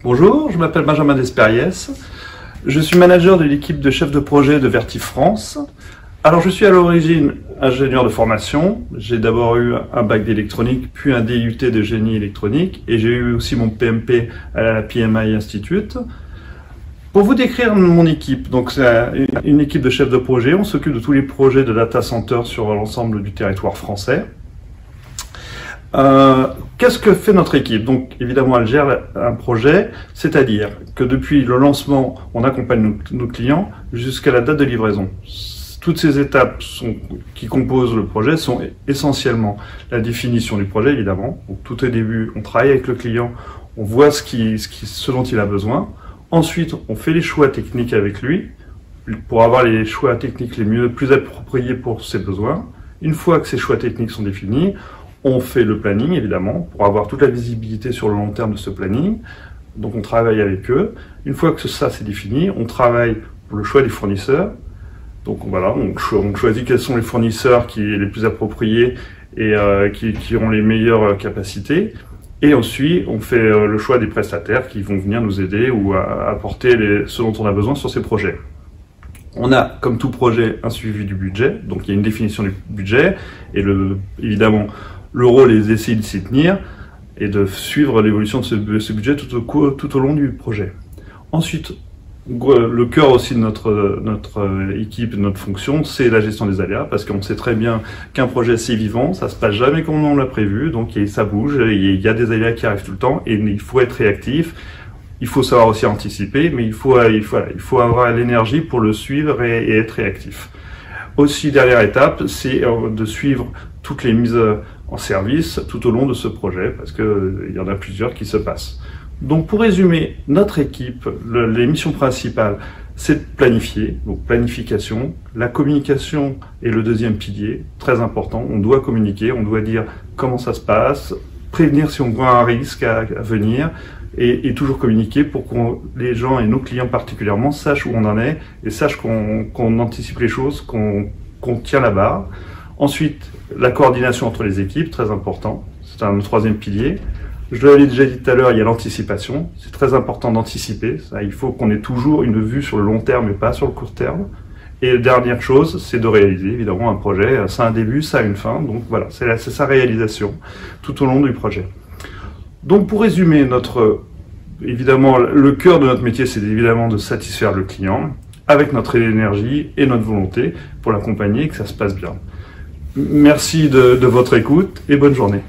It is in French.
Bonjour, je m'appelle Benjamin Despériès. Je suis manager de l'équipe de chefs de projet de Vertif France. Alors je suis à l'origine ingénieur de formation. J'ai d'abord eu un bac d'électronique, puis un DUT de génie électronique, et j'ai eu aussi mon PMP à la PMI Institute. Pour vous décrire mon équipe, donc c'est une équipe de chefs de projet. On s'occupe de tous les projets de data center sur l'ensemble du territoire français. Qu'est-ce que fait notre équipe? Donc évidemment elle gère un projet, c'est-à-dire que depuis le lancement, on accompagne nos clients jusqu'à la date de livraison. Toutes ces étapes qui composent le projet sont essentiellement la définition du projet, évidemment. Donc, tout au début, on travaille avec le client, on voit ce dont il a besoin. Ensuite, on fait les choix techniques avec lui pour avoir les choix techniques les plus appropriés pour ses besoins. Une fois que ces choix techniques sont définis, on fait le planning, évidemment, pour avoir toute la visibilité sur le long terme de ce planning. Donc on travaille avec eux. Une fois que ça c'est défini, on travaille pour le choix des fournisseurs. Donc voilà, on choisit quels sont les fournisseurs les plus appropriés et qui ont les meilleures capacités. Et ensuite, on fait le choix des prestataires qui vont venir nous aider ou apporter ce dont on a besoin sur ces projets. On a, comme tout projet, un suivi du budget. Donc il y a une définition du budget et évidemment, le rôle est d'essayer de s'y tenir et de suivre l'évolution de ce budget tout au long du projet. Ensuite, le cœur aussi de notre équipe, de notre fonction, c'est la gestion des aléas, parce qu'on sait très bien qu'un projet c'est vivant, ça se passe jamais comme on l'a prévu, donc ça bouge, il y a des aléas qui arrivent tout le temps et il faut être réactif. Il faut savoir aussi anticiper, mais il faut avoir l'énergie pour le suivre et être réactif. Aussi, dernière étape, c'est de suivre toutes les mises en service tout au long de ce projet, parce qu'il y en a plusieurs qui se passent. Donc pour résumer, notre équipe, les missions principales, c'est de planifier, donc planification. La communication est le deuxième pilier, très important. On doit communiquer, on doit dire comment ça se passe, prévenir si on voit un risque à venir, et toujours communiquer pour que les gens et nos clients particulièrement sachent où on en est et sachent qu'on anticipe les choses, qu'on tient la barre. Ensuite, la coordination entre les équipes, très important, c'est un troisième pilier. Je l'avais déjà dit tout à l'heure, il y a l'anticipation, c'est très important d'anticiper, il faut qu'on ait toujours une vue sur le long terme et pas sur le court terme. Et dernière chose, c'est de réaliser évidemment un projet, ça a un début, ça a une fin, donc voilà, c'est sa réalisation tout au long du projet. Donc pour résumer, évidemment, le cœur de notre métier, c'est évidemment de satisfaire le client avec notre énergie et notre volonté pour l'accompagner et que ça se passe bien. Merci de votre écoute et bonne journée.